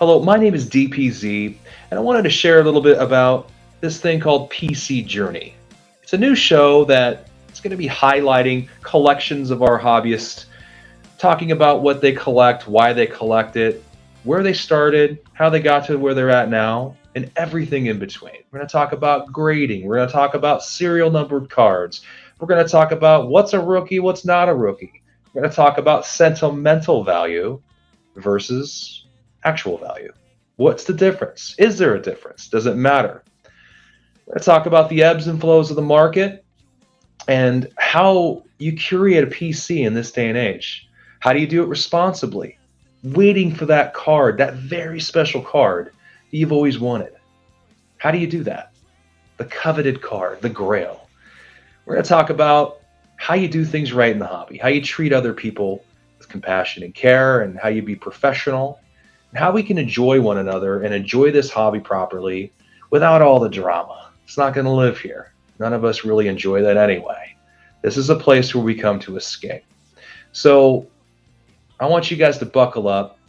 Hello, my name is DPZ, and I wanted to share a little bit about this thing called PC Journey. It's a new show that is going to be highlighting collections of our hobbyists, talking about what they collect, why they collect it, where they started, how they got to where they're at now, and everything in between. We're going to talk about grading. We're going to talk about serial numbered cards. We're going to talk about what's a rookie, what's not a rookie. We're going to talk about sentimental value versus actual value. What's the difference? Is there a difference? Does it matter? We're going to talk about the ebbs and flows of the market and how you curate a PC in this day and age. How do you do it responsibly? Waiting for that card, that very special card that you've always wanted. How do you do that? The coveted card, the grail. We're going to talk about how you do things right in the hobby, how you treat other people with compassion and care, and how you be professional, and how we can enjoy one another and enjoy this hobby properly without all the drama. It's not going to live here. None of us really enjoy that anyway. This is a place where we come to escape. So I want you guys to buckle up.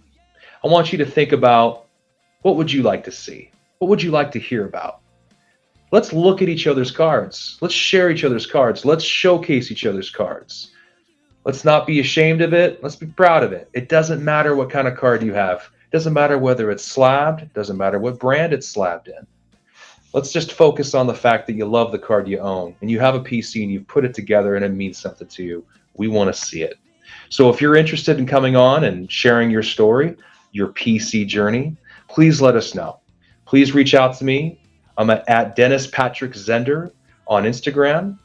I want you to think about, what would you like to see? What would you like to hear about? Let's look at each other's cards. Let's share each other's cards. Let's showcase each other's cards. Let's not be ashamed of it. Let's be proud of it. It doesn't matter what kind of card you have. It doesn't matter whether it's slabbed. It doesn't matter what brand it's slabbed in. Let's just focus on the fact that you love the card you own and you have a PC and you've put it together and it means something to you. We want to see it. So if you're interested in coming on and sharing your story, your PC journey, please let us know. Please reach out to me. I'm at Dennis Patrick Zender on Instagram,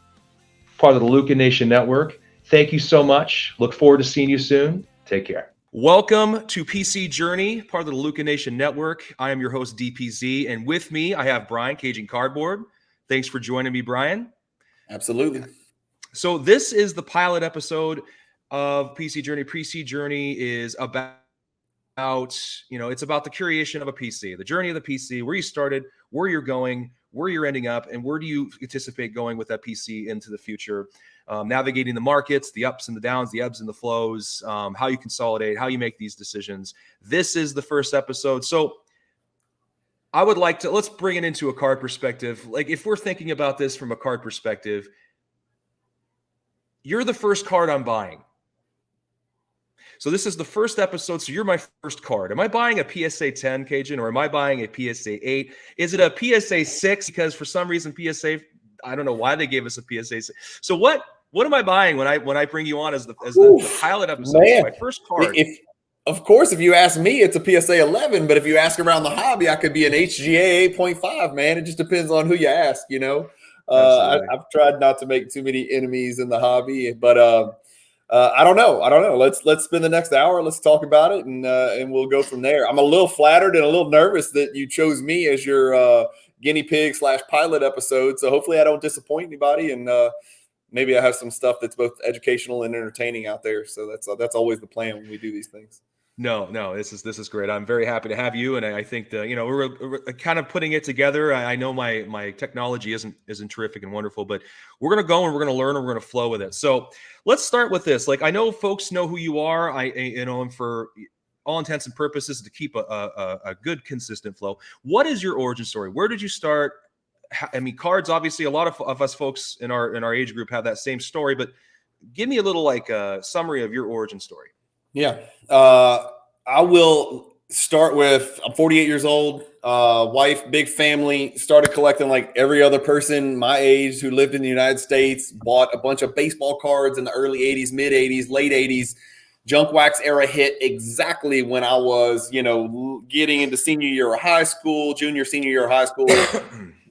part of the Luca Nation Network. Thank you so much. Look forward to seeing you soon. Take care. Welcome to PC Journey, part of the Luca Nation Network. I am your host, DPZ, and with me, I have Bryan, Cajun Cardboard. Thanks for joining me, Bryan. Absolutely. So this is the pilot episode of PC Journey. PC Journey is about, it's about the curation of a PC, the journey of the PC, where you started, where you're going, where you're ending up, and where do you anticipate going with that PC into the future. Navigating the markets, the ups and the downs, the ebbs and the flows, how you consolidate, how you make these decisions. This is the first episode. So I would like to, let's bring it into a card perspective. Like if we're thinking about this from a card perspective, you're the first card I'm buying. So this is the first episode. So you're my first card. Am I buying a PSA 10, Cajun, or am I buying a PSA 8? Is it a PSA 6? Because for some reason PSA, I don't know why they gave us a PSA 6. So what am I buying when I bring you on as the pilot episode? Man, my first card. Of course, if you ask me, it's a PSA 11. But if you ask around the hobby, I could be an HGA 8.5. Man, it just depends on who you ask. I've tried not to make too many enemies in the hobby, but I don't know. Let's spend the next hour. Let's talk about it, and we'll go from there. I'm a little flattered and a little nervous that you chose me as your guinea pig / pilot episode. So hopefully I don't disappoint anybody, and maybe I have some stuff that's both educational and entertaining out there. So that's always the plan when we do these things. No, this is great. I'm very happy to have you, and I think that we're kind of putting it together. I know my technology isn't terrific and wonderful, but we're gonna go and we're gonna learn and we're gonna flow with it. So let's start with this. Like I know folks know who you are. And for all intents and purposes, to keep a good consistent flow. What is your origin story? Where did you start? I mean, cards. Obviously, a lot of us folks in our age group have that same story, but give me a little summary of your origin story. Yeah. I will start with, I'm 48 years old, wife, big family, started collecting like every other person my age who lived in the United States, bought a bunch of baseball cards in the early 80s, mid 80s, late 80s. Junk wax era hit exactly when I was, getting into senior year of high school, junior, senior year of high school,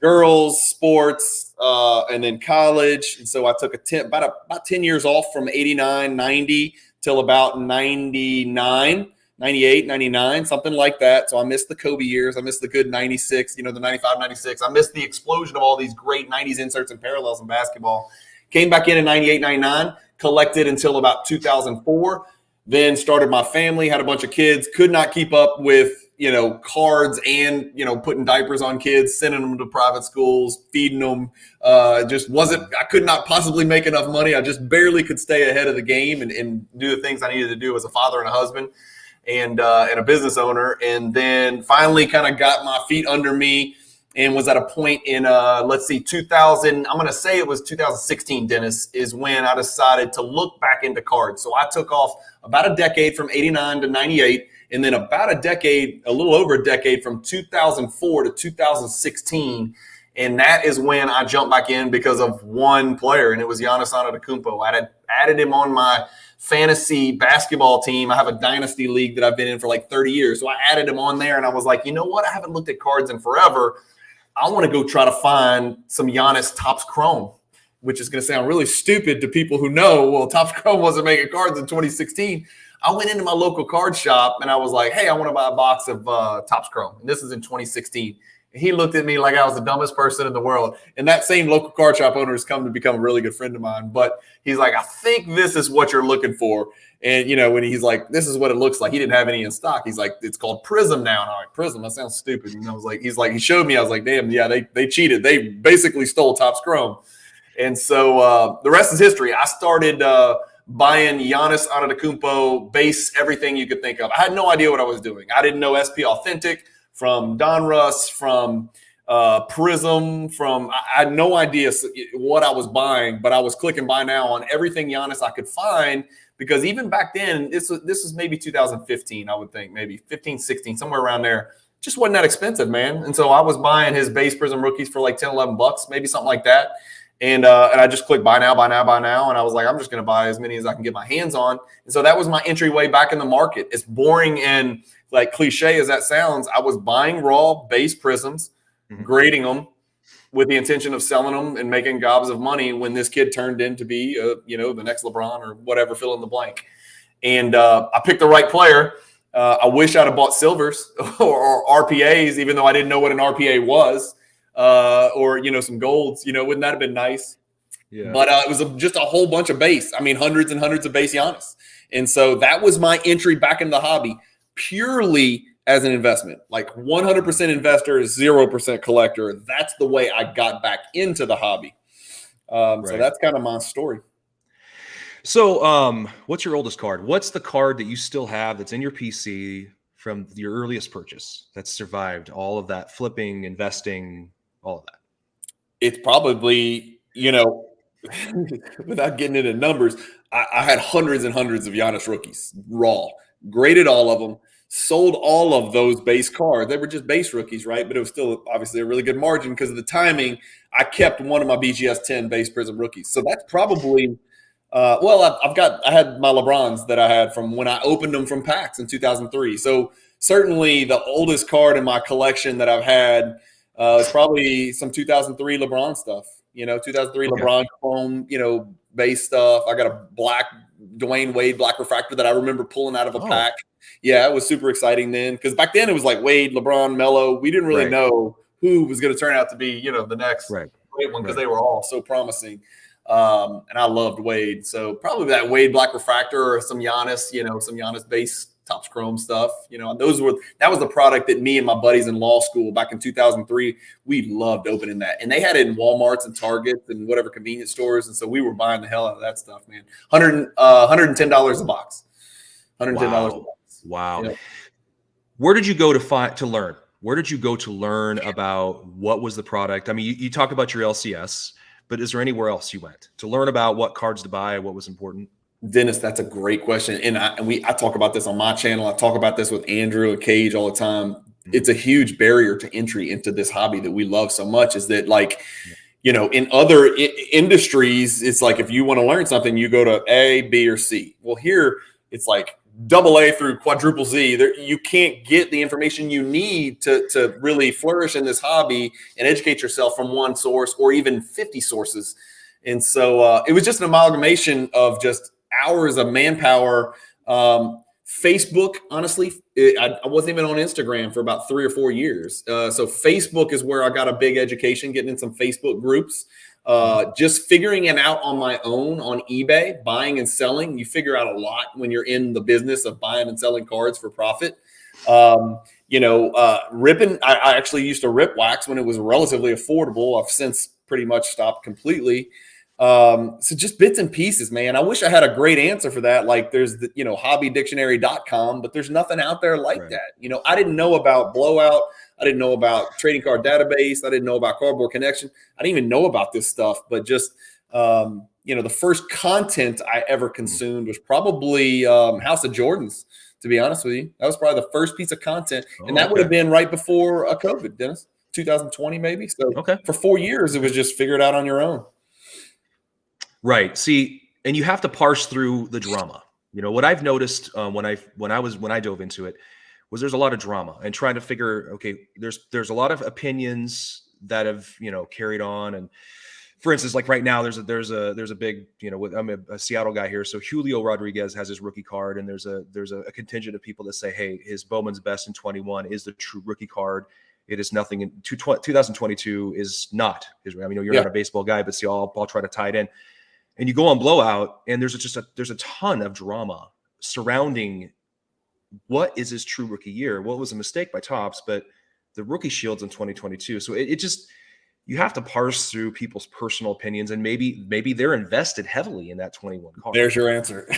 girls, sports, and then college. And so I took about 10 years off from 89, 90 till about 99, 98, 99, something like that. So I missed the Kobe years. I missed the good 96, the 95, 96. I missed the explosion of all these great 90s inserts and parallels in basketball. Came back in 98, 99, collected until about 2004. Then started my family, had a bunch of kids, could not keep up with, cards and, putting diapers on kids, sending them to private schools, feeding them. I could not possibly make enough money. I just barely could stay ahead of the game and do the things I needed to do as a father and a husband. and a business owner. And then finally kind of got my feet under me and was at a point in, 2000, I'm going to say it was 2016, Dennis, is when I decided to look back into cards. So I took off about a decade from 89 to 98, and then about a little over a decade from 2004 to 2016. And that is when I jumped back in because of one player, and it was Giannis Antetokounmpo. I had added him on my fantasy basketball team. I have a dynasty league that I've been in for like 30 years. So I added him on there, and I was like, you know what? I haven't looked at cards in forever. I want to go try to find some Giannis Topps Chrome, which is going to sound really stupid to people who know, well, Topps Chrome wasn't making cards in 2016. I went into my local card shop and I was like, hey, I want to buy a box of Topps Chrome. And this is in 2016. And he looked at me like I was the dumbest person in the world. And that same local card shop owner has come to become a really good friend of mine. But he's like, I think this is what you're looking for. And, when he's like, this is what it looks like. He didn't have any in stock. He's like, it's called Prism now. And I'm like, Prism? That sounds stupid. And I was like, he showed me. I was like, damn, yeah, they cheated. They basically stole Topps Chrome. And so the rest is history. I started buying Giannis Antetokounmpo base, everything you could think of. I had no idea what I was doing. I didn't know SP Authentic from Donruss, from Prism, I had no idea what I was buying, but I was clicking buy now on everything Giannis I could find, because even back then, this was maybe 2015, I would think, maybe 15, 16, somewhere around there. Just wasn't that expensive, man. And so I was buying his base Prism rookies for like 10, 11 bucks, maybe something like that. And I just clicked buy now. And I was like, I'm just going to buy as many as I can get my hands on. And so that was my entryway back in the market. As boring and like cliche as that sounds, I was buying raw base Prisms, grading them with the intention of selling them and making gobs of money when this kid turned in to be, the next LeBron or whatever, fill in the blank. And I picked the right player. I wish I'd have bought silvers or RPAs, even though I didn't know what an RPA was. Or some golds, wouldn't that have been nice? Yeah. But it was just a whole bunch of base. I mean, hundreds and hundreds of base Giannis. And so that was my entry back into the hobby, purely as an investment, like 100% investor, 0% collector. That's the way I got back into the hobby. Right. So that's kind of my story. So what's your oldest card? What's the card that you still have that's in your PC from your earliest purchase that's survived all of that flipping, investing, all of that? It's probably, without getting into numbers, I had hundreds and hundreds of Giannis rookies, raw, graded all of them, sold all of those base cards. They were just base rookies, right? But it was still obviously a really good margin because of the timing. I kept one of my BGS 10 base Prism rookies. So that's probably, I had my LeBrons that I had from when I opened them from packs in 2003. So certainly the oldest card in my collection that I've had is probably some 2003 LeBron stuff, 2003 okay. LeBron Chrome, base stuff. I got a black Dwayne Wade black refractor that I remember pulling out of a pack. Yeah, it was super exciting then because back then it was like Wade, LeBron, Melo. We didn't really know who was going to turn out to be, the next great one because they were all so promising. And I loved Wade. So probably that Wade black refractor or some Giannis, some Giannis base Topps Chrome stuff. That was the product that me and my buddies in law school back in 2003, we loved opening that. And they had it in Walmarts and Targets and whatever convenience stores. And so we were buying the hell out of that stuff, man. $110 a box. $110 a box. Wow. Yeah. Where did you go to learn? Where did you go to learn about what was the product? I mean, you talk about your LCS, but is there anywhere else you went to learn about what cards to buy, what was important? Dennis, that's a great question. And I talk about this on my channel. I talk about this with Andrew and Cage all the time. Mm-hmm. It's a huge barrier to entry into this hobby that we love so much is that in other industries, it's like if you want to learn something, you go to A, B, or C. Well, here it's like AA through quadruple Z. You can't get the information you need to really flourish in this hobby and educate yourself from one source or even 50 sources. And so it was just an amalgamation of just hours of manpower. Facebook, honestly, I wasn't even on Instagram for about 3 or 4 years. So Facebook is where I got a big education, getting in some Facebook groups. Just figuring it out on my own on eBay, buying and selling. You figure out a lot when you're in the business of buying and selling cards for profit. Ripping, I actually used to rip wax when it was relatively affordable. I've since pretty much stopped completely. So just bits and pieces, man. I wish I had a great answer for that. Like there's the, hobbydictionary.com, but there's nothing out there like that. I didn't know about Blowout. I didn't know about trading card database. I didn't know about Cardboard Connection. I didn't even know about this stuff, but just, the first content I ever consumed was probably House of Jordans, to be honest with you. That was probably the first piece of content. And that would have been right before COVID, Dennis, 2020 maybe. So for 4 years, it was just figure it out on your own. Right. See, and you have to parse through the drama. What I've noticed when I dove into it was there's a lot of drama and trying to figure, okay, there's a lot of opinions that have, carried on. And for instance, like right now, there's a big, I'm a Seattle guy here. So Julio Rodriguez has his rookie card, and there's a contingent of people that say, hey, his Bowman's Best in 21 is the true rookie card. It is nothing in 2022 is not his. You're not a baseball guy, but see, I'll try to tie it in. And you go on Blowout, and there's a ton of drama surrounding what is his true rookie year. What was a mistake by Topps, but the rookie shields in 2022. So it just, you have to parse through people's personal opinions, and maybe they're invested heavily in that 21 card. There's your answer.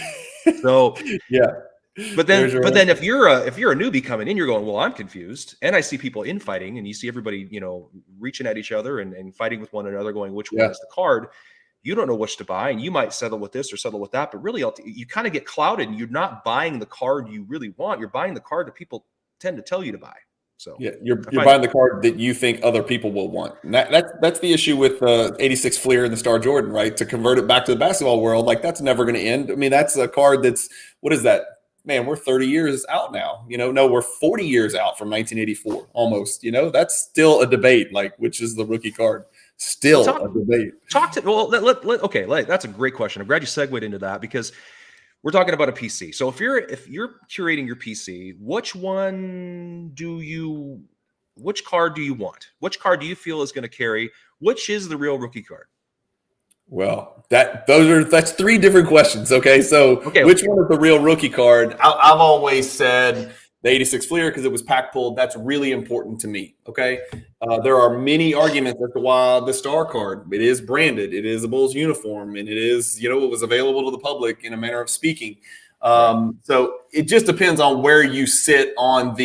So yeah. But then if you're a newbie coming in, you're going, well, I'm confused, and I see people infighting, and you see everybody reaching at each other and fighting with one another, going, which one is the card? You don't know which to buy, and you might settle with this or settle with that. But really, you kind of get clouded, and you're not buying the card you really want. You're buying the card that people tend to tell you to buy. So you're buying the card that you think other people will want. And that's the issue with 86 Fleer and the Star Jordan, right? To convert it back to the basketball world, like that's never going to end. I mean, that's a card that's, what is that? Man, we're 30 years out now. No, we're 40 years out from 1984 almost. That's still a debate, like which is the rookie card. Still a debate. That's a great question. I'm glad you segued into that, because we're talking about a PC. So if you're curating your PC, which card do you want? Which card do you feel is going to carry? Which is the real rookie card? Well, that's three different questions. Okay. So which one is the real rookie card? I've always said the 86 Fleer, because it was pack pulled. That's really important to me. Okay. There are many arguments as to why the Star card, it is branded, it is a Bulls uniform, and it is, it was available to the public in a manner of speaking. So it just depends on where you sit on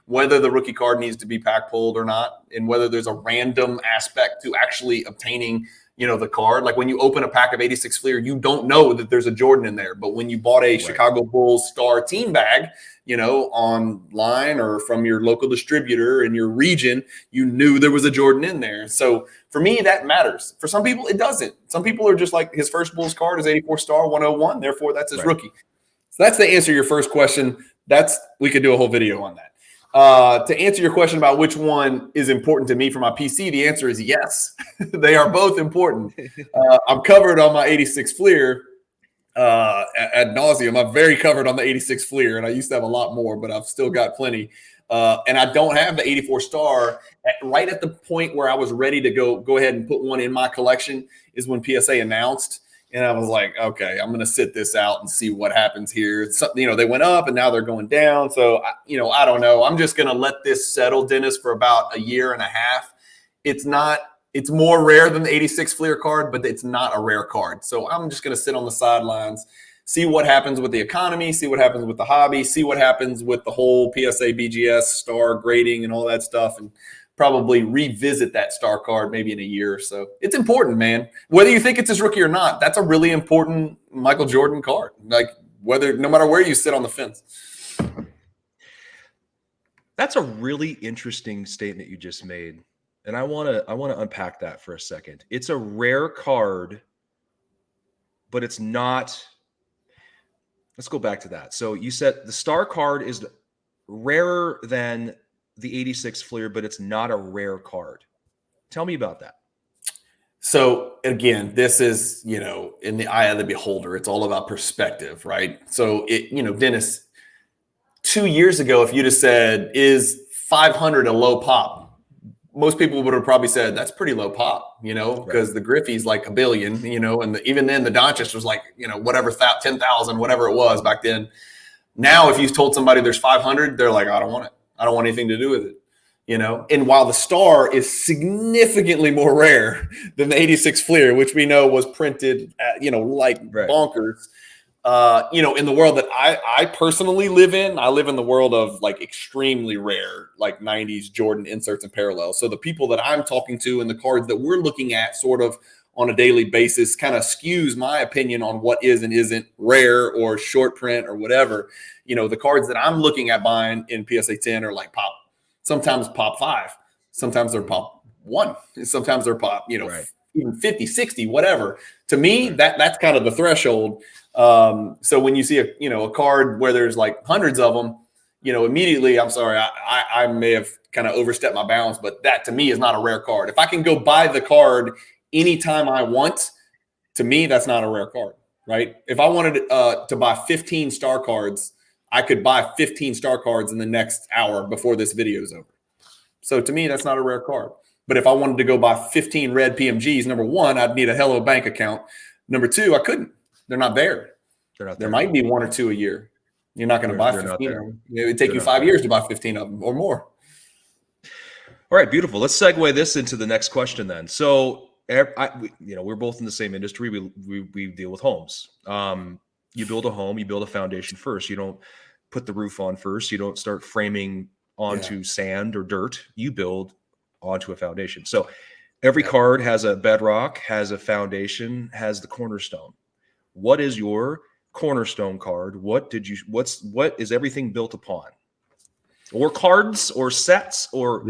whether the rookie card needs to be pack pulled or not, and whether there's a random aspect to actually obtaining the card. Like when you open a pack of 86 Fleer, you don't know that there's a Jordan in there. But when you bought a Chicago Bulls Star team bag, online or from your local distributor in your region, you knew there was a Jordan in there. So for me, that matters. For some people, it doesn't. Some people are just like, his first Bulls card is 84 Star 101. Therefore, that's his rookie. So that's the answer to your first question. We could do a whole video on that. To answer your question about which one is important to me for my PC, the answer is yes. They are both important. I'm covered on my 86 Fleer ad nauseum. I'm very covered on the 86 Fleer, and I used to have a lot more, but I've still got plenty. And I don't have the 84 Star. Right at the point where I was ready to go ahead and put one in my collection is when PSA announced. And I was like, okay, I'm going to sit this out and see what happens here. They went up and now they're going down. So, I don't know. I'm just going to let this settle, Dennis, for about a year and a half. It's more rare than the 86 Fleer card, but it's not a rare card. So I'm just going to sit on the sidelines, see what happens with the economy, see what happens with the hobby, see what happens with the whole PSA, BGS, Star grading and all that stuff. And probably revisit that Star card maybe in a year or so. It's important, man. Whether you think it's his rookie or not, that's a really important Michael Jordan card. Like no matter where you sit on the fence. That's a really interesting statement you just made. And I want to unpack that for a second. It's a rare card, but it's not. Let's go back to that. So you said the Star card is rarer than the 86 Fleer, but it's not a rare card. Tell me about that. So again, this is, in the eye of the beholder. It's all about perspective, right? So Dennis, 2 years ago, if you'd have said, is 500 a low pop? Most people would have probably said that's pretty low pop, because the Griffey's like $1 billion, and even then the Doncic was like, whatever, 10,000, whatever it was back then. Now, if you told somebody there's 500, they're like, I don't want it. I don't want anything to do with it. And while the star is significantly more rare than the 86 Fleer, which we know was printed at, like bonkers, in the world that I personally live in, I live in the world of like extremely rare, like 90s Jordan inserts and parallels. So the people that I'm talking to and the cards that we're looking at sort of on a daily basis kind of skews my opinion on what is and isn't rare or short print or whatever. The cards that I'm looking at buying in PSA 10 are like sometimes pop 5, sometimes they're pop 1, sometimes they're pop, even 50, 60, whatever. To me, that's kind of the threshold. So when you see a card where there's like hundreds of them, immediately, I'm sorry, I may have kind of overstepped my bounds, but that to me is not a rare card. If I can go buy the card anytime I want, to me, that's not a rare card, right? If I wanted to buy 15 star cards, I could buy 15 star cards in the next hour before this video is over. So to me, that's not a rare card. But if I wanted to go buy 15 red PMGs, number one, I'd need a hell of a bank account. Number two, I couldn't. They're not there. There might be 1 or 2 a year. You're not going to buy 15 of them. It would take you 5 years to buy 15 of them or more. All right, beautiful. Let's segue this into the next question then. So, we're both in the same industry. We deal with homes. You build a home, you build a foundation first. You don't put the roof on first. You don't start framing onto sand or dirt. You build onto a foundation. So every card has a bedrock, has a foundation, has the cornerstone. What is your cornerstone card? What is everything built upon? Or cards or sets or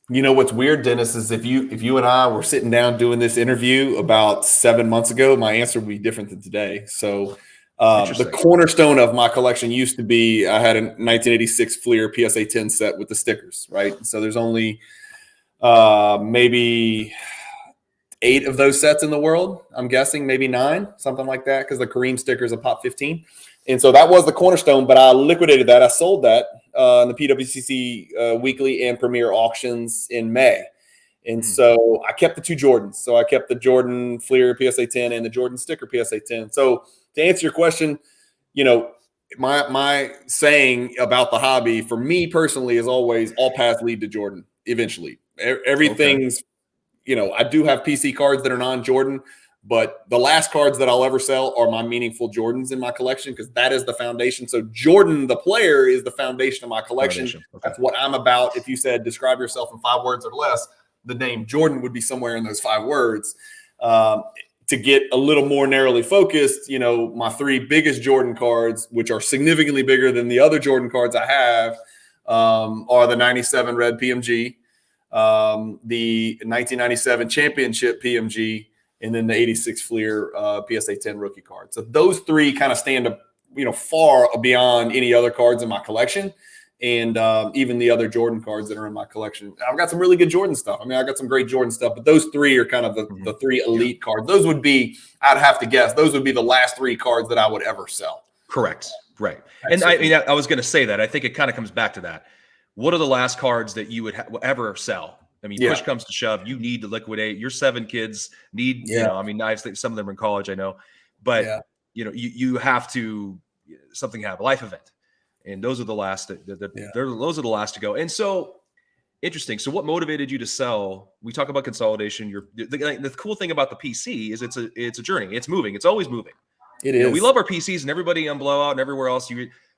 what's weird, Dennis, is if you and I were sitting down doing this interview about 7 months ago, my answer would be different than today. So the cornerstone of my collection used to be, I had a 1986 Fleer PSA 10 set with the stickers, right? So there's only maybe 8 of those sets in the world. I'm guessing maybe 9, something like that, because the Kareem stickers are pop 15. And so that was the cornerstone, but I liquidated that. I sold that in the PWCC weekly and premier auctions in May. And so I kept the 2 Jordans. So I kept the Jordan Fleer PSA 10 and the Jordan sticker PSA 10. So to answer your question, my saying about the hobby for me personally is always all paths lead to Jordan eventually. Everything's, I do have PC cards that are non-Jordan, but the last cards that I'll ever sell are my meaningful Jordans in my collection because that is the foundation. So Jordan, the player, is the foundation of my collection. That's what I'm about. If you said describe yourself in 5 words or less, the name Jordan would be somewhere in those 5 words. To get a little more narrowly focused, my 3 biggest Jordan cards, which are significantly bigger than the other Jordan cards I have, are the 97 red PMG, the 1997 championship PMG, and then the 86 Fleer PSA 10 rookie card. So those 3 kind of stand up, far beyond any other cards in my collection. And even the other Jordan cards that are in my collection. I've got some really good Jordan stuff. I got some great Jordan stuff, but those 3 are kind of the 3 elite cards. Those would be, I'd have to guess, those would be the last 3 cards that I would ever sell. Correct. Right. And I was going to say that. I think it kind of comes back to that. What are the last cards that you would ever sell? Push comes to shove, you need to liquidate. Your 7 kids need, I think some of them are in college, I know, but you have to, something have a life event. And those are the last. Those are the last to go. And so, interesting. So, what motivated you to sell? We talk about consolidation. The cool thing about the PC is it's a journey. It's moving. It's always moving. It is. We love our PCs, and everybody on Blowout and everywhere else.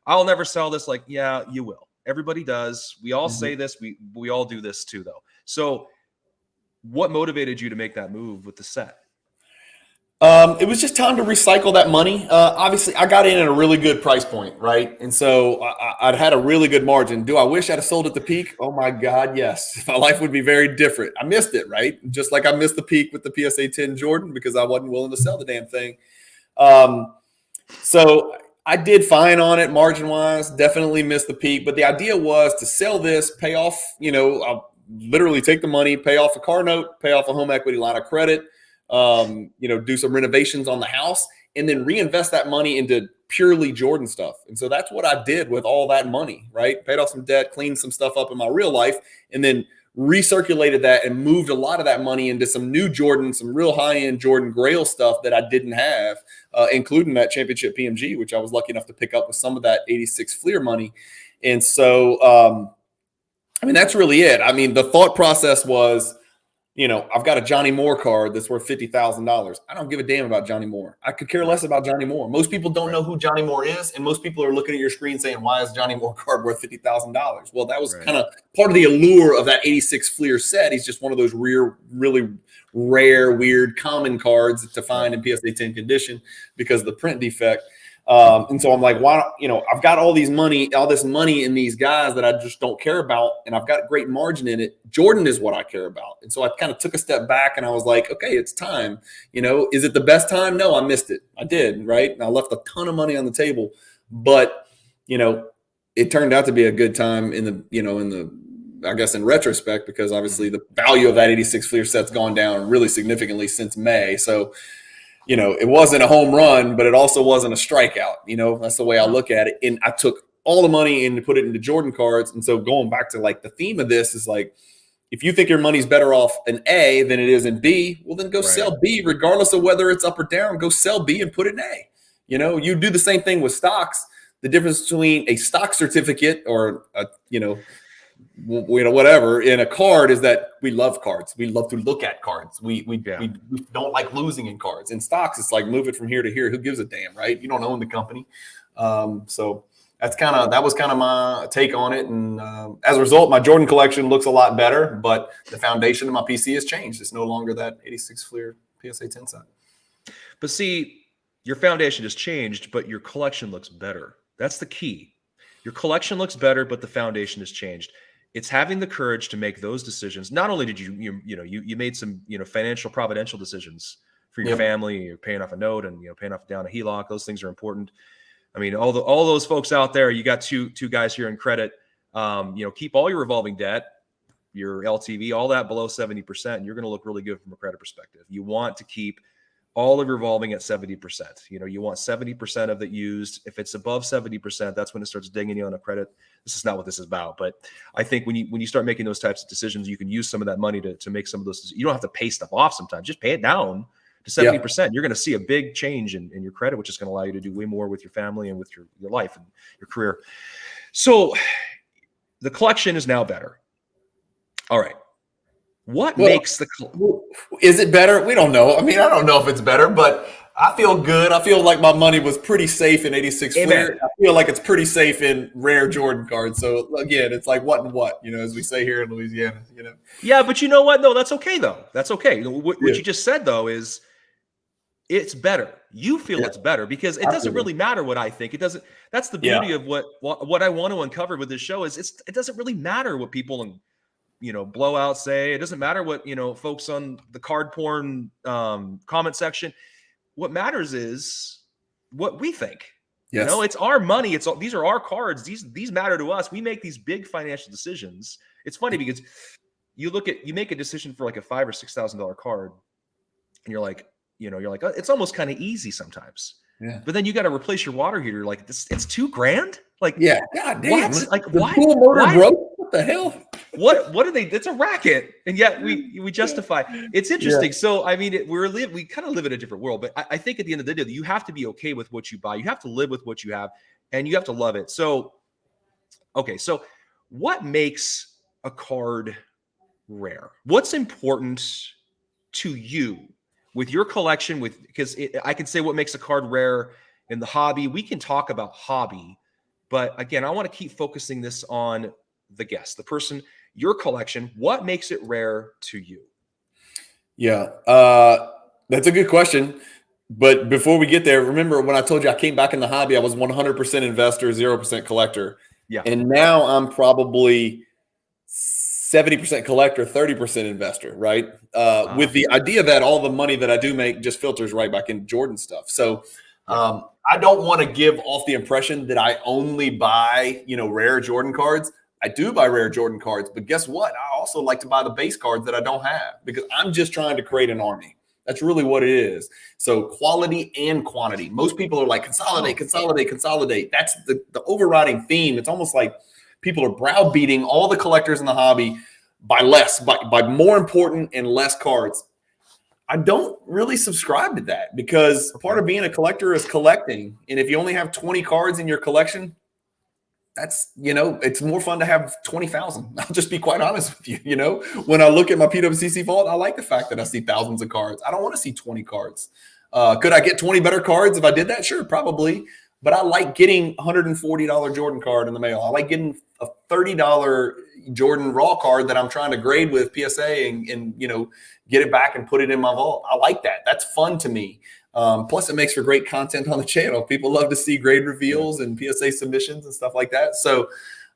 I'll never sell this. Like, yeah, you will. Everybody does. We all say this. We all do this too, though. So, what motivated you to make that move with the set? It was just time to recycle that money. Obviously, I got in at a really good price point, right? And so I'd had a really good margin. Do I wish I'd have sold at the peak? Oh, my God, yes. My life would be very different. I missed it, right? Just like I missed the peak with the PSA 10 Jordan because I wasn't willing to sell the damn thing. So I did fine on it margin-wise, definitely missed the peak. But the idea was to sell this, pay off, I'll literally take the money, pay off a car note, pay off a home equity line of credit, do some renovations on the house, and then reinvest that money into purely Jordan stuff. And so that's what I did with all that money, right? Paid off some debt, cleaned some stuff up in my real life, and then recirculated that and moved a lot of that money into some new Jordan, some real high-end Jordan Grail stuff that I didn't have, including that championship PMG, which I was lucky enough to pick up with some of that 86 Fleer money. And so I mean, that's really it. I mean, the thought process was, I've got a Johnny Moore card that's worth $50,000. I don't give a damn about Johnny Moore. I could care less about Johnny Moore. Most people don't know who Johnny Moore is, and most people are looking at your screen saying, "Why is Johnny Moore card worth $50,000?" Well, that was kind of part of the allure of that '86 Fleer set. He's just one of those really rare, weird, common cards to find in PSA 10 condition because of the print defect. And so I'm like, why don't, I've got all this money in these guys that I just don't care about. And I've got great margin in it. Jordan is what I care about. And so I kind of took a step back and I was like, okay, it's time. Is it the best time? No, I missed it. I did. Right. And I left a ton of money on the table, but, it turned out to be a good time I guess in retrospect, because obviously the value of that 86 Fleer set's gone down really significantly since May. So, it wasn't a home run, but it also wasn't a strikeout. That's the way I look at it. And I took all the money and put it into Jordan cards. And so going back to like the theme of this is like, if you think your money's better off in A than it is in B, well, then go sell B, regardless of whether it's up or down. Go sell B and put it in A. You do the same thing with stocks. The difference between a stock certificate or whatever in a card is that we love cards. We love to look at cards. We don't like losing in cards. In stocks, it's like move it from here to here. Who gives a damn, right? You don't own the company. So that was kind of my take on it. And as a result, my Jordan collection looks a lot better, but the foundation of my PC has changed. It's no longer that 86 Fleer PSA 10 set. But see, your foundation has changed, but your collection looks better. That's the key. Your collection looks better, but the foundation has changed. It's having the courage to make those decisions. Not only did you made some financial providential decisions for your family. You're paying off a note and paying off down a HELOC. Those things are important. I mean, all those folks out there. You got two guys here in credit. Keep all your revolving debt, your LTV, all that below 70%, and you're going to look really good from a credit perspective. You want to keep all of your revolving at 70%. You want 70% of it used. If it's above 70%, that's when it starts dinging you on a credit. This is not what this is about. But I think when you start making those types of decisions, you can use some of that money to make some of those. You don't have to pay stuff off sometimes. Just pay it down to 70%. You're going to see a big change in your credit, which is going to allow you to do way more with your family and with your life and your career. So the collection is now better. All right. What makes is it better? We don't know. I mean, I don't know if it's better, but I feel good. I feel like my money was pretty safe in 86 Fleer. I feel like it's pretty safe in rare Jordan cards. So again, it's like what and what, as we say here in Louisiana, Yeah, but you know what? No, that's okay though. That's okay. What you just said though is it's better. You feel it's better because it doesn't really matter what I think. It doesn't. That's the beauty of what I want to uncover with this show is it doesn't really matter what people blowout say. It doesn't matter what folks on the card porn comment section. What matters is what we think. Yes. It's our money. These are our cards. These matter to us. We make these big financial decisions. It's funny because you make a decision for like a $5,000 or $6,000 card, and you're like, oh, it's almost kind of easy sometimes. Yeah. But then you got to replace your water heater. Like it's $2,000. Like God damn. What? Like the why? Pool motor broke. What the hell? What are they? It's a racket, and yet we justify. It's interesting. Yeah. So I mean, we kind of live in a different world. But I think at the end of the day, you have to be okay with what you buy. You have to live with what you have, and you have to love it. So, okay. So, what makes a card rare? What's important to you with your collection? Because I can say what makes a card rare in the hobby. We can talk about hobby, but again, I want to keep focusing this on the guest, the person, your collection. What makes it rare to you? Yeah, that's a good question. But before we get there, remember when I told you I came back in the hobby, I was 100% investor, 0% collector. Yeah. And now I'm probably 70% collector, 30% investor, right? With the idea that all the money that I do make just filters right back into Jordan stuff. So I don't want to give off the impression that I only buy, rare Jordan cards. I do buy rare Jordan cards, but guess what? I also like to buy the base cards that I don't have because I'm just trying to create an army. That's really what it is. So quality and quantity. Most people are like, consolidate. That's the overriding theme. It's almost like people are browbeating all the collectors in the hobby by more important and less cards. I don't really subscribe to that because part of being a collector is collecting. And if you only have 20 cards in your collection, that's, it's more fun to have 20,000. I'll just be quite honest with you. When I look at my PWCC vault, I like the fact that I see thousands of cards. I don't want to see 20 cards. Could I get 20 better cards if I did that? Sure, probably. But I like getting $140 Jordan card in the mail. I like getting a $30 Jordan raw card that I'm trying to grade with PSA and get it back and put it in my vault. I like that. That's fun to me. Plus, it makes for great content on the channel. People love to see grade reveals and PSA submissions and stuff like that. So,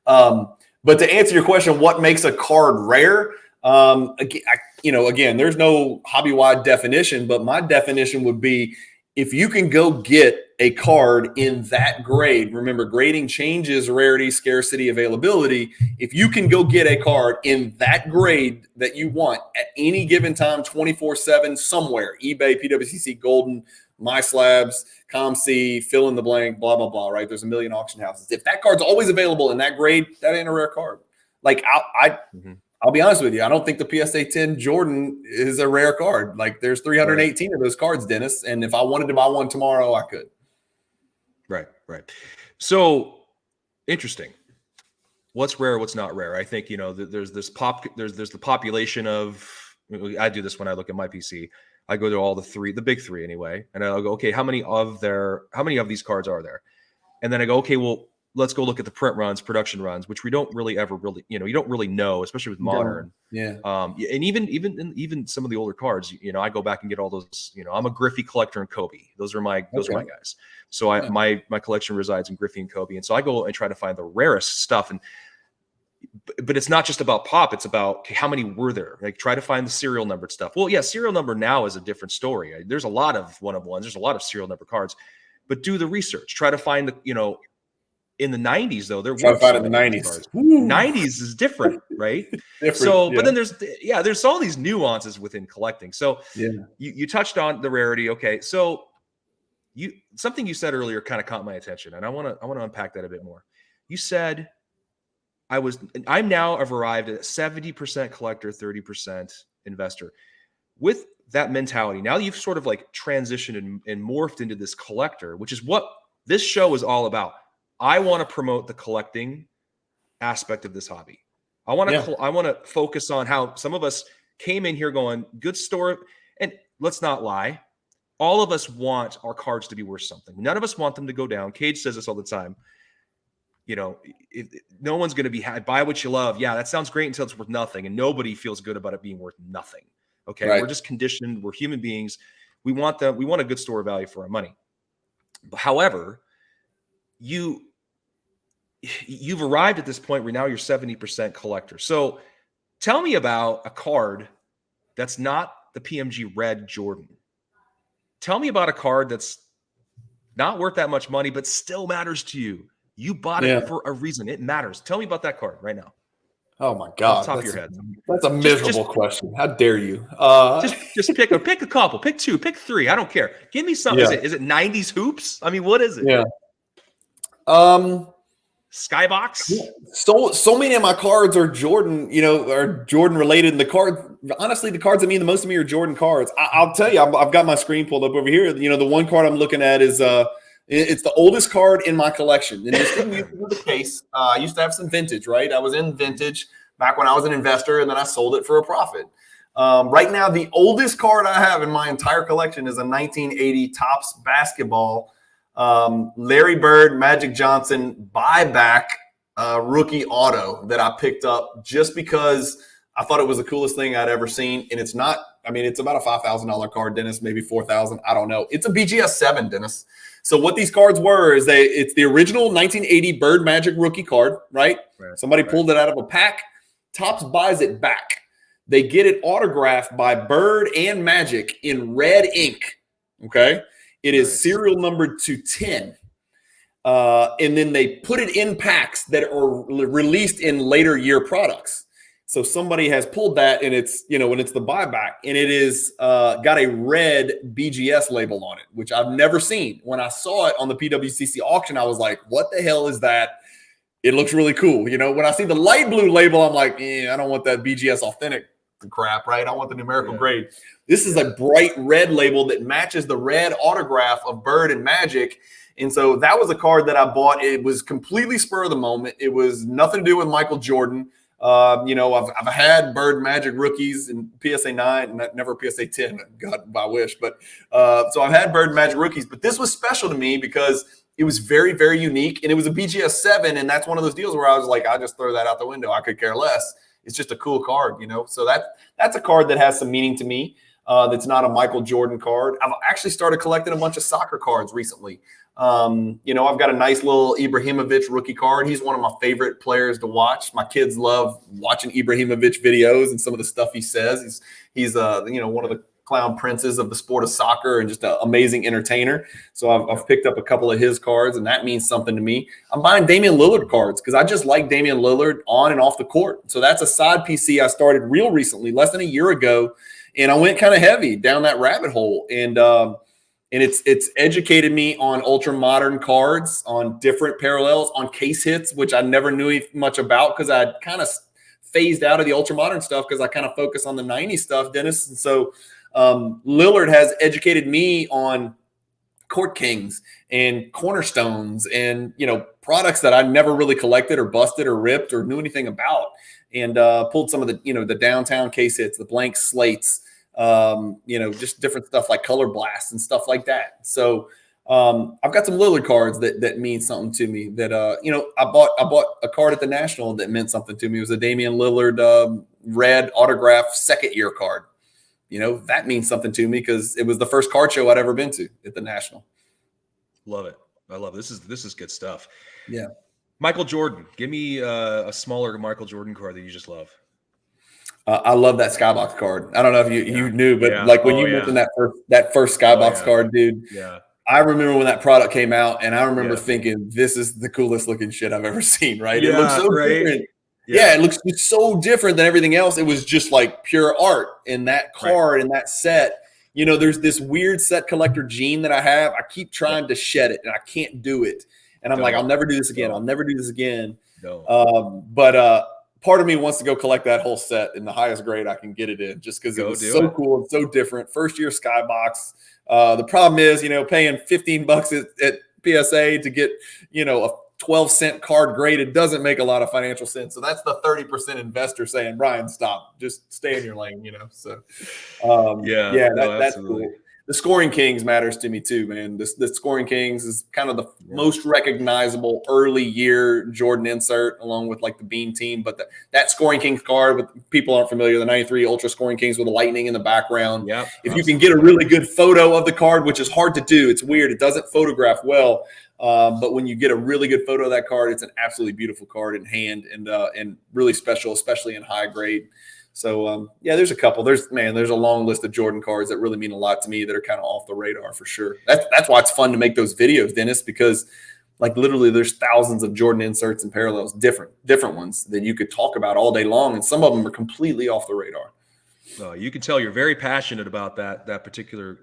but to answer your question, what makes a card rare? Again, there's no hobby-wide definition, but my definition would be if you can go get a card in that grade. Remember, grading changes rarity, scarcity, availability. If you can go get a card in that grade that you want at any given time, 24/7, somewhere, eBay, PWCC, Golden, MySlabs, ComC, fill in the blank, blah, blah, blah, right? There's a million auction houses. If that card's always available in that grade, that ain't a rare card. Like, I'll be honest with you. I don't think the PSA 10 Jordan is a rare card. Like, there's 318 of those cards, Dennis. And if I wanted to buy one tomorrow, I could. Right. So interesting. What's rare? What's not rare? I think, there's the population of, I do this when I look at my PC. I go to all the big three anyway. And I'll go, okay, how many of these cards are there? And then I go, okay, well, let's go look at the print runs, production runs, which we don't really ever really, you don't really know, especially with modern. Yeah. And even some of the older cards, I go back and get all those, I'm a Griffey collector and Kobe. Those are my guys. So my collection resides in Griffey and Kobe. And so I go and try to find the rarest stuff. But it's not just about pop. It's about, okay, how many were there? Like, try to find the serial numbered stuff. Well, yeah, serial number now is a different story. There's a lot of one-of-ones. There's a lot of serial number cards, but do the research. Try to find in the 90s, though, there were in the 90s. 90s is different, right? But then there's all these nuances within collecting. So you touched on the rarity. Okay, so something you said earlier kind of caught my attention, and I want to unpack that a bit more. You said I'm now have arrived at 70% collector, 30% investor. With that mentality, now you've sort of like transitioned and morphed into this collector, which is what this show is all about. I want to promote the collecting aspect of this hobby. I want to focus on how some of us came in here going, good store. And let's not lie. All of us want our cards to be worth something. None of us want them to go down. Cage says this all the time. No one's going to be buy what you love. Yeah, that sounds great until it's worth nothing. And nobody feels good about it being worth nothing. Okay. Right. We're just conditioned. We're human beings. We want a good store of value for our money. However, you've arrived at this point where now you're 70% collector. So tell me about a card that's not the PMG Red Jordan. Tell me about a card that's not worth that much money, but still matters to you. You bought it for a reason. It matters. Tell me about that card right now. Oh my God. Off the top of your head. That's a miserable question. How dare you? Just pick a couple, pick two, pick three. I don't care. Give me something. Yeah. Is it 90s hoops? I mean, what is it? Yeah. Skybox. So many of my cards are Jordan, are Jordan related. And the cards that mean the most to me are Jordan cards. I'll tell you, I've got my screen pulled up over here. The one card I'm looking at is it's the oldest card in my collection. And this didn't used to be the case. I used to have some vintage, right? I was in vintage back when I was an investor, and then I sold it for a profit. Right now, the oldest card I have in my entire collection is a 1980 Topps basketball Larry Bird, Magic Johnson buyback rookie auto that I picked up just because I thought it was the coolest thing I'd ever seen. And it's not, it's about a $5,000 card, Dennis, maybe $4,000. I don't know. It's a BGS 7, Dennis. So what these cards were is it's the original 1980 Bird Magic rookie card, right? Somebody pulled it out of a pack. Topps buys it back. They get it autographed by Bird and Magic in red ink. Okay. It is serial numbered to 10. And then they put it in packs that are released in later year products. So somebody has pulled that, and it's, when it's the buyback, and it is got a red BGS label on it, which I've never seen. When I saw it on the PWCC auction, I was like, what the hell is that? It looks really cool. When I see the light blue label, I'm like, I don't want that BGS authentic crap, right? I want the numerical grade. This is a bright red label that matches the red autograph of Bird and Magic. And so that was a card that I bought. It was completely spur of the moment. It was nothing to do with Michael Jordan. I've had Bird Magic rookies in PSA 9, never PSA 10. God, I wish. But so I've had Bird Magic rookies. But this was special to me because it was very, very unique. And it was a BGS 7. And that's one of those deals where I was like, I just throw that out the window. I could care less. It's just a cool card, So that's a card that has some meaning to me. That's not a Michael Jordan card. I've actually started collecting a bunch of soccer cards recently. I've got a nice little Ibrahimovic rookie card. He's one of my favorite players to watch. My kids love watching Ibrahimovic videos and some of the stuff he says. He's one of the clown princes of the sport of soccer and just an amazing entertainer. So I've picked up a couple of his cards, and that means something to me. I'm buying Damian Lillard cards because I just like Damian Lillard on and off the court. So that's a side PC I started real recently, less than a year ago, and I went kind of heavy down that rabbit hole. And it's educated me on ultra modern cards, on different parallels, on case hits, which I never knew much about because I kind of phased out of the ultra modern stuff because I kind of focus on the 90s stuff, Dennis. And so Lillard has educated me on court kings and cornerstones and, products that I never really collected or busted or ripped or knew anything about, and pulled some of the, the downtown case hits, the blank slates, just different stuff like color blasts and stuff like that. So I've got some Lillard cards that mean something to me that, I bought a card at the National that meant something to me. It was a Damian Lillard red autograph second year card. That means something to me because it was the first card show I'd ever been to at the National. Love it. I love it. This is good stuff. Yeah. Michael Jordan. Give me a smaller Michael Jordan card that you just love. I love that Skybox card. I don't know if you knew, but when you mentioned that first Skybox card, dude. Yeah. I remember when that product came out, and I remember thinking, this is the coolest looking shit I've ever seen, right? It looks so different. Yeah, it looks so different than everything else. It was just like pure art in that card and that set. There's this weird set collector gene that I have. I keep trying to shed it, and I can't do it. And I'm like, I'll never do this again. I'll never do this again. No. But part of me wants to go collect that whole set in the highest grade I can get it in, just because it was so cool and so different. First year Skybox. The problem is, paying $15 at PSA to get, a 12-cent card graded doesn't make a lot of financial sense. So that's the 30% investor saying, Bryan, stop, just stay in your lane, So that's cool. The Scoring Kings matters to me too, man. The Scoring Kings is kind of the most recognizable early year Jordan insert, along with like the Beam team. But that Scoring Kings card, with people aren't familiar, the 93 Ultra Scoring Kings with the lightning in the background. Yeah. If you can get a really good photo of the card, which is hard to do, it's weird. It doesn't photograph well. But when you get a really good photo of that card, it's an absolutely beautiful card in hand and really special, especially in high grade. So, there's a couple. There's a long list of Jordan cards that really mean a lot to me that are kind of off the radar for sure. That's why it's fun to make those videos, Dennis, because like literally there's thousands of Jordan inserts and parallels, different ones that you could talk about all day long, and some of them are completely off the radar. You can tell you're very passionate about that particular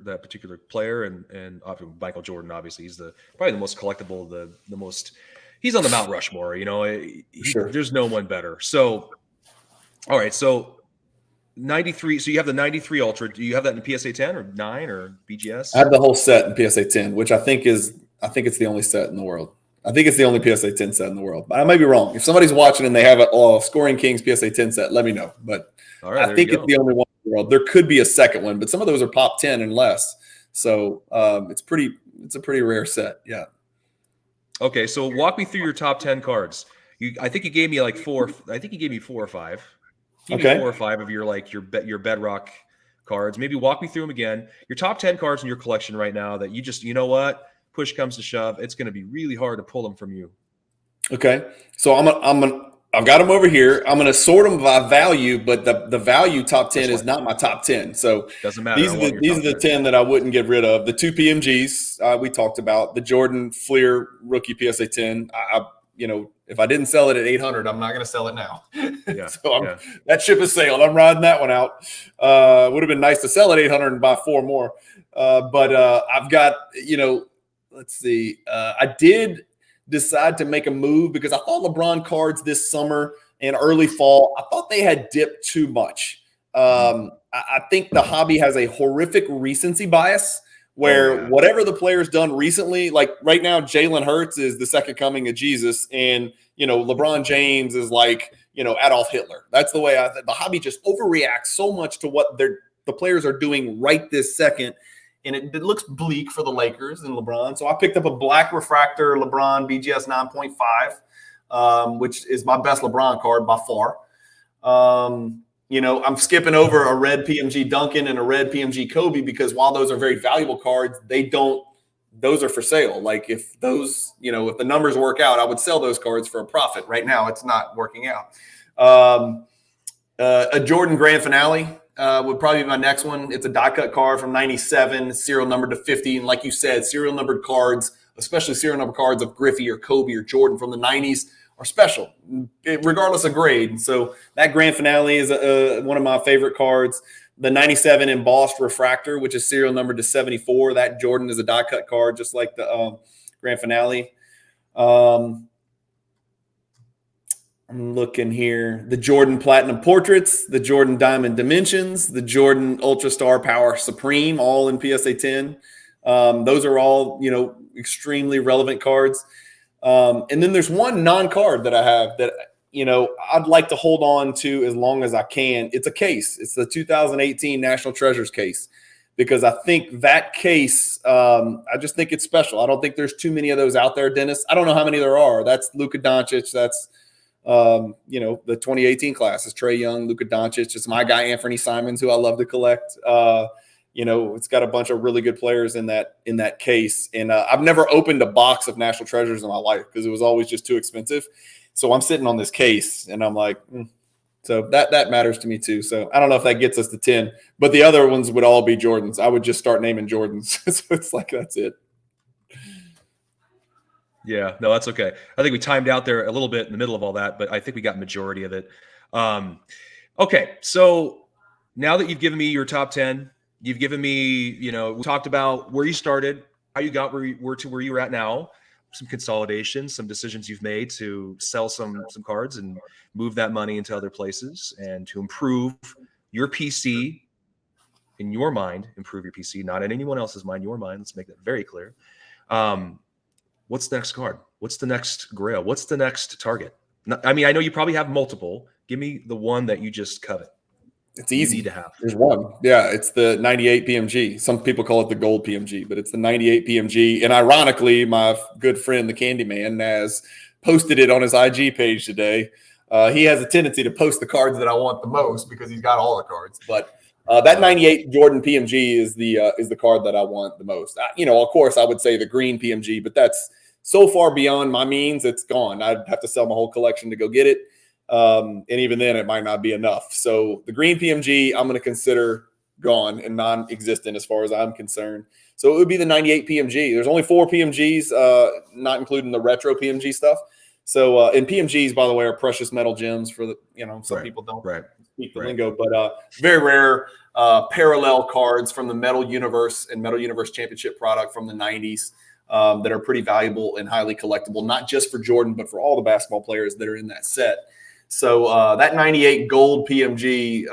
player, and Michael Jordan. Obviously, he's probably the most collectible, the most. He's on the Mount Rushmore. Sure. There's no one better. So, all right, so 93. So you have the 93 Ultra. Do you have that in PSA 10 or 9 or BGS? I have the whole set in PSA 10, which I think it's the only set in the world. I think it's the only PSA 10 set in the world. But I might be wrong. If somebody's watching and they have a Scoring Kings PSA 10 set, let me know. But I think it's the only one in the world. There could be a second one, but some of those are pop 10 and less. So it's a pretty rare set. Yeah. Okay, so walk me through your top 10 cards. I think you gave me like 4. I think you gave me 4 or 5. Give me 4 or 5 of your bedrock cards. Maybe walk me through them again. Your top 10 cards in your collection right now that you just, push comes to shove, it's going to be really hard to pull them from you. Okay. So I've got them over here. I'm going to sort them by value, but the value top 10 is not my top 10. So doesn't matter. These are the 10 that I wouldn't get rid of. The 2 PMGs we talked about, the Jordan Fleer rookie PSA 10. If I didn't sell it at 800, I'm not going to sell it now. Yeah, so that ship has sailed. I'm riding that one out. Would have been nice to sell at 800 and buy 4 more. But I've got, let's see. I did decide to make a move because I thought LeBron cards this summer and early fall, I thought they had dipped too much. I think the hobby has a horrific recency bias where whatever the player's done recently, like right now, Jalen Hurts is the second coming of Jesus, and LeBron James is like Adolf Hitler. That's the way the hobby just overreacts so much to what the players are doing right this second, and it looks bleak for the Lakers and LeBron. So I picked up a black refractor LeBron BGS 9.5, which is my best LeBron card by far. I'm skipping over a red PMG Duncan and a red PMG Kobe because while those are very valuable cards, those are for sale. Like if those, if the numbers work out, I would sell those cards for a profit. Right now, it's not working out. A Jordan Grand Finale would probably be my next one. It's a die cut card from 97, serial numbered to 50. And like you said, serial numbered cards, especially serial numbered cards of Griffey or Kobe or Jordan from the 90s, are special, regardless of grade. So that Grand Finale is one of my favorite cards. The 97 embossed refractor, which is serial numbered to 74. That Jordan is a die cut card, just like the Grand Finale. I'm looking here. The Jordan Platinum Portraits, the Jordan Diamond Dimensions, the Jordan Ultra Star Power Supreme, all in PSA 10. Those are all, extremely relevant cards. And then there's one non-card that I have that, I'd like to hold on to as long as I can. It's a case. It's the 2018 National Treasures case, because I think that case, I just think it's special. I don't think there's too many of those out there, Dennis. I don't know how many there are. That's Luka Doncic. That's, the 2018 class is Trae Young, Luka Doncic. It's my guy, Anthony Simons, who I love to collect. It's got a bunch of really good players in that case. And I've never opened a box of National Treasures in my life because it was always just too expensive. So I'm sitting on this case and I'm like, So that matters to me too. So I don't know if that gets us to 10, but the other ones would all be Jordans. I would just start naming Jordans. So it's like, that's it. Yeah, no, that's okay. I think we timed out there a little bit in the middle of all that, but I think we got majority of it. Okay, so now that you've given me your top 10, you've given me, we talked about where you started, how you got where you were to where you're at now, some consolidation, some decisions you've made to sell some cards and move that money into other places and to improve your PC in your mind, improve your PC, not in anyone else's mind, your mind. Let's make that very clear. What's the next card? What's the next grail? What's the next target? I mean, I know you probably have multiple. Give me the one that you just covet. It's easy to have. There's one. Yeah, it's the 98 PMG. Some people call it the gold PMG, but it's the 98 PMG. And ironically, my good friend, the Candyman, Naz, posted it on his IG page today. He has a tendency to post the cards that I want the most because he's got all the cards. But that 98 Jordan PMG is the card that I want the most. Of course, I would say the green PMG, but that's so far beyond my means, it's gone. I'd have to sell my whole collection to go get it. And even then, it might not be enough. So the green PMG, I'm going to consider gone and non-existent as far as I'm concerned. So it would be the 98 PMG. There's only 4 PMGs, not including the retro PMG stuff. So, and PMGs, by the way, are precious metal gems for some people don't speak the lingo, but very rare parallel cards from the Metal Universe and Metal Universe Championship product from the 90s. That are pretty valuable and highly collectible, not just for Jordan, but for all the basketball players that are in that set. So that 98 gold PMG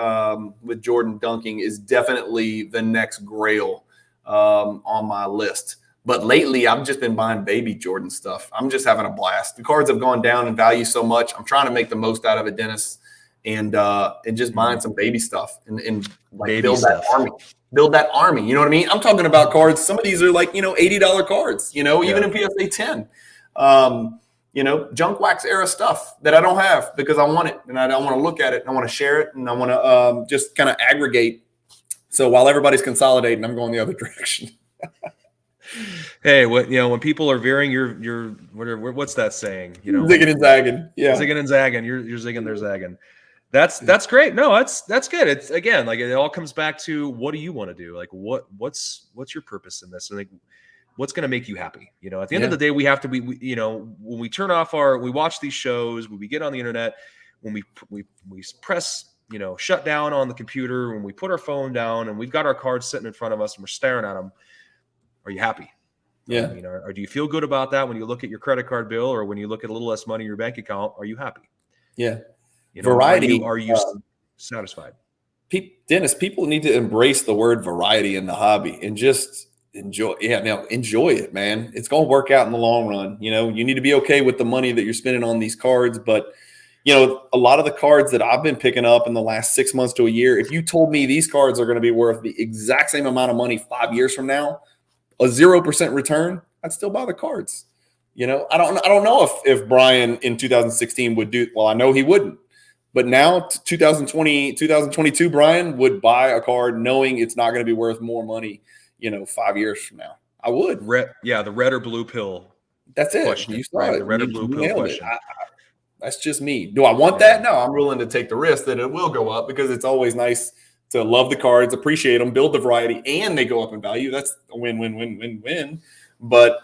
with Jordan dunking is definitely the next grail on my list. But lately, I've just been buying baby Jordan stuff. I'm just having a blast. The cards have gone down in value so much. I'm trying to make the most out of it, Dennis, and just buying some baby stuff and like baby build stuff. That army. Build that army. You know what I mean? I'm talking about cards. Some of these are like, $80 cards, even in PSA 10. Junk wax era stuff that I don't have because I want it and I don't want to look at it. And I want to share it and I want to just kind of aggregate. So while everybody's consolidating, I'm going the other direction. Hey, when people are veering your what's that saying? Zigging and zagging. Yeah. Zigging and zagging. You're zigging, they're zagging. That's great. No, that's good. It's again, like it all comes back to what do you want to do? Like what's your purpose in this? And like what's going to make you happy? At the end of the day, we have to be, when we turn off we watch these shows, when we get on the internet, when we press, shut down on the computer, when we put our phone down and we've got our cards sitting in front of us and we're staring at them. Are you happy? Yeah. Or do you feel good about that when you look at your credit card bill or when you look at a little less money in your bank account? Are you happy? Yeah. Variety. Are you satisfied? Dennis, people need to embrace the word variety in the hobby and just enjoy. Yeah, now enjoy it, man. It's going to work out in the long run. You know, you need to be okay with the money that you're spending on these cards. But, you know, a lot of the cards that I've been picking up in the last 6 months to a year, if you told me these cards are going to be worth the exact same amount of money 5 years from now, a 0% return, I'd still buy the cards. You know, I don't know if Bryan in 2016 would do, well, I know he wouldn't. But now 2022, Bryan would buy a card knowing it's not going to be worth more money, you know, 5 years from now. I would. The red or blue pill. That's it. Question, You saw right? it. The red or blue pill question. That's just me. Do I want that? No, I'm willing to take the risk that it will go up because it's always nice to love the cards, appreciate them, build the variety, and they go up in value. That's a win, win, win, win, win. But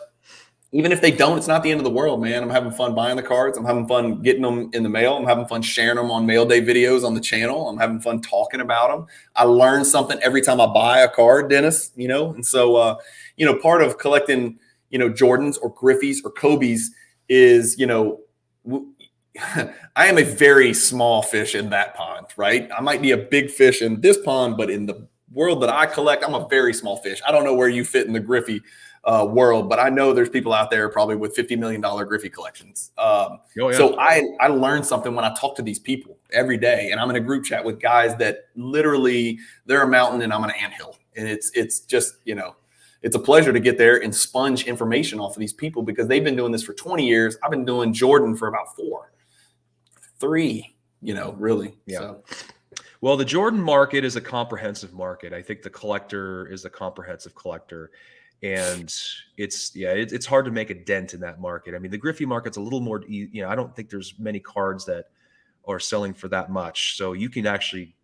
even if they don't, it's not the end of the world, man. I'm having fun buying the cards. I'm having fun getting them in the mail. I'm having fun sharing them on mail day videos on the channel. I'm having fun talking about them. I learn something every time I buy a card, Dennis, you know? And so, you know, part of collecting, you know, Jordans or Griffeys or Kobe's is, you know, I am a very small fish in that pond, right? I might be a big fish in this pond, but in the world that I collect, I'm a very small fish. I don't know where you fit in the Griffey world, but I know there's people out there probably with $50 million Griffey collections. So I learn something when I talk to these people every day, and I'm in a group chat with guys that literally they're a mountain and I'm an anthill. And it's just, you know, it's a pleasure to get there and sponge information off of these people because they've been doing this for 20 years. I've been doing Jordan for about 3, you know, really. Yeah. So. Well, the Jordan market is a comprehensive market. I think the collector is a comprehensive collector. And it's hard to make a dent in that market. I mean, the Griffey market's a little more, you know, I don't think there's many cards that are selling for that much. So you can actually,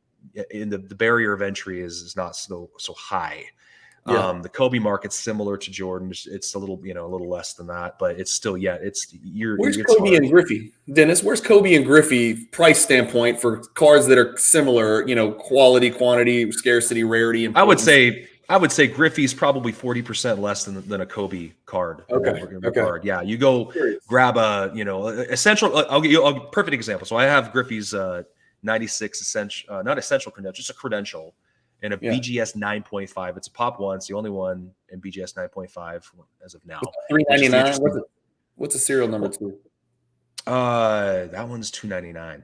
in the barrier of entry is not so high. Yeah. The Kobe market's similar to Jordan. It's a little, you know, a little less than that, but it's still, where's Kobe and Griffey, Dennis? Where's Kobe and Griffey price standpoint for cards that are similar, you know, quality, quantity, scarcity, rarity? Importance? I would say Griffey's probably 40% less than a Kobe card. Okay. Card. Yeah. You go grab a, you know, essential. I'll give you a perfect example. So I have Griffey's 96 essential, not essential credential, just a credential, and a BGS 9.5. It's a pop one. It's the only one in BGS 9.5 as of now. $399. What's the serial number to? That one's $299.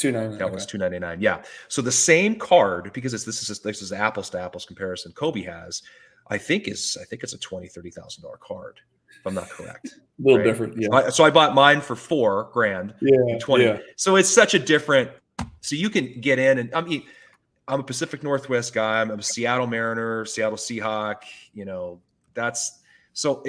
That was $299. Yeah. So the same card, because this is apples to apples comparison. Kobe has, I think it's a $20,000-$30,000 card, if I'm not correct. A little different. Yeah. So I bought mine for $4,000. Yeah. 20. Yeah. So it's such a different. So you can get in, and I mean, I'm a Pacific Northwest guy. I'm a Seattle Mariner, Seattle Seahawk. You know, that's so.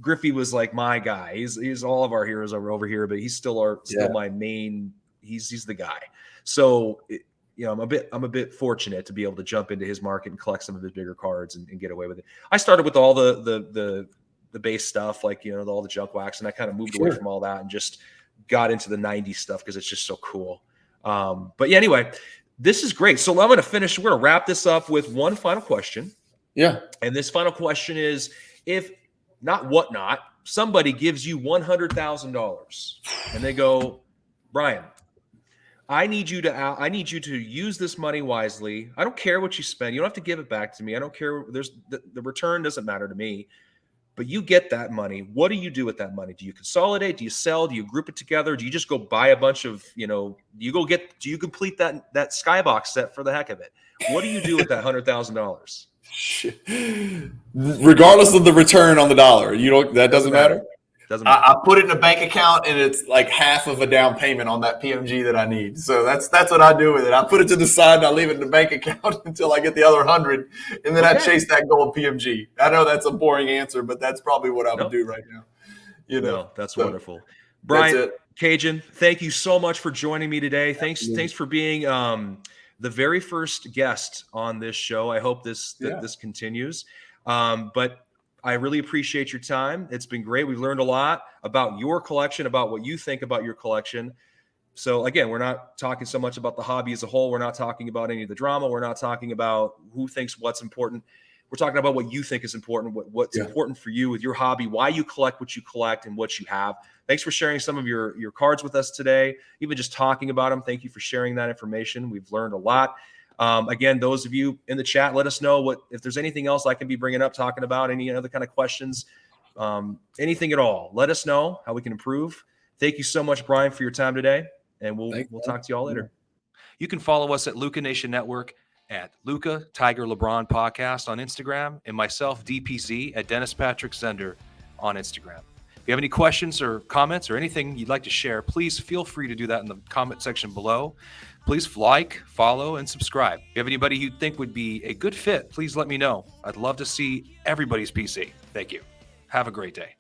Griffey was like my guy. He's all of our heroes are over here, but he's still my main. He's the guy. So, you know, I'm a bit fortunate to be able to jump into his market and collect some of his bigger cards and get away with it. I started with all the base stuff, like, you know, all the junk wax, and I kind of moved away from all that and just got into the 90s stuff because it's just so cool. But yeah, anyway, this is great. So I'm going to finish. We're going to wrap this up with one final question. Yeah. And this final question is, if not whatnot, somebody gives you $100,000 and they go, Bryan, I need you to use this money wisely. I don't care what you spend. You don't have to give it back to me. I don't care. The return doesn't matter to me, but you get that money. What do you do with that money? Do you consolidate? Do you sell? Do you group it together? Do you just go buy a bunch of, you know, do you complete that Skybox set for the heck of it? What do you do with that $100,000? Regardless of the return on the dollar, that doesn't matter. I put it in a bank account, and it's like half of a down payment on that PMG that I need. So that's what I do with it. I put it to the side, and I leave it in the bank account until I get the other 100, and then I chase that gold PMG. I know that's a boring answer, but that's probably what I would do right now. You know, that's wonderful. Bryan, Cajun, thank you so much for joining me today. Thanks for being the very first guest on this show. I hope this continues. But I really appreciate your time. It's been great. We've learned a lot about your collection, about what you think about your collection. So again, we're not talking so much about the hobby as a whole. We're not talking about any of the drama. We're not talking about who thinks what's important. We're talking about what you think is important, what's important for you with your hobby, why you collect what you collect and what you have. Thanks for sharing some of your cards with us today, even just talking about them. Thank you for sharing that information. We've learned a lot. Again, those of you in the chat, let us know if there's anything else I can be bringing up, talking about, any other kind of questions, anything at all. Let us know how we can improve. Thank you so much, Bryan, for your time today, and we'll talk to you all later. You can follow us at Luca Nation Network at Luca Tiger LeBron Podcast on Instagram, and myself, DPZ, at Dennis Patrick Zender on Instagram. If you have any questions or comments or anything you'd like to share, please feel free to do that in the comment section below. Please like, follow, and subscribe. If you have anybody you think would be a good fit, please let me know. I'd love to see everybody's PC. Thank you. Have a great day.